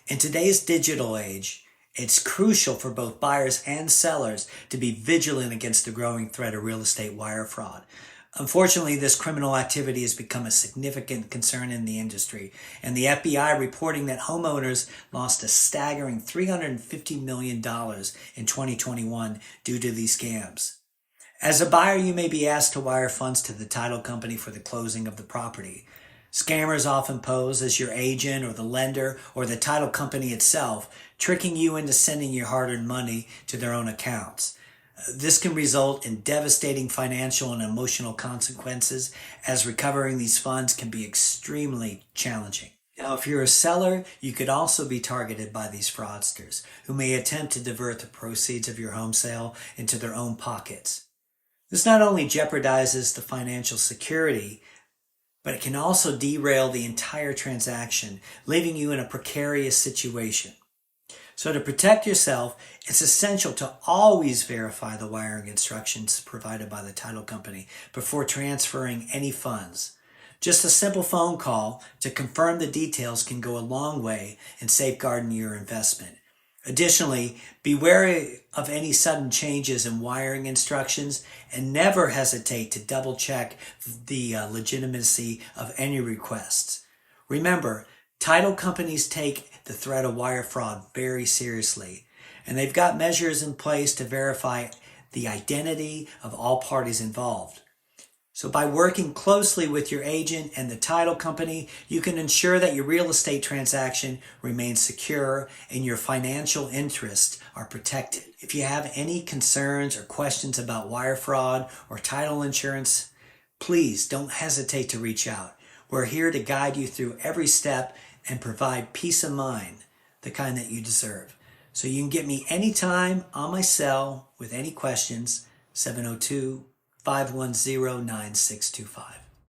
In today's digital age, it's crucial for both buyers and sellers to be vigilant against the growing threat of real estate wire fraud. Unfortunately, this criminal activity has become a significant concern in the industry, and the FBI reporting that homeowners lost a staggering $350 million in 2021 due to these scams. As a buyer, you may be asked to wire funds to the title company for the closing of the property. Scammers often pose as your agent or the lender or the title company itself, tricking you into sending your hard-earned money to their own accounts. This can result in devastating financial and emotional consequences, as recovering these funds can be extremely challenging. Now, if you're a seller, you could also be targeted by these fraudsters, who may attempt to divert the proceeds of your home sale into their own pockets. This not only jeopardizes the financial security, but it can also derail the entire transaction, leaving you in a precarious situation. So to protect yourself, it's essential to always verify the wiring instructions provided by the title company before transferring any funds. Just a simple phone call to confirm the details can go a long way in safeguarding your investment. Additionally, be wary of any sudden changes in wiring instructions and never hesitate to double check the legitimacy of any requests. Remember, title companies take the threat of wire fraud very seriously, and they've got measures in place to verify the identity of all parties involved. So by working closely with your agent and the title company, you can ensure that your real estate transaction remains secure and your financial interests are protected. If you have any concerns or questions about wire fraud or title insurance, please don't hesitate to reach out. We're here to guide you through every step and provide peace of mind, the kind that you deserve. So you can get me anytime on my cell with any questions, 702-510-9625.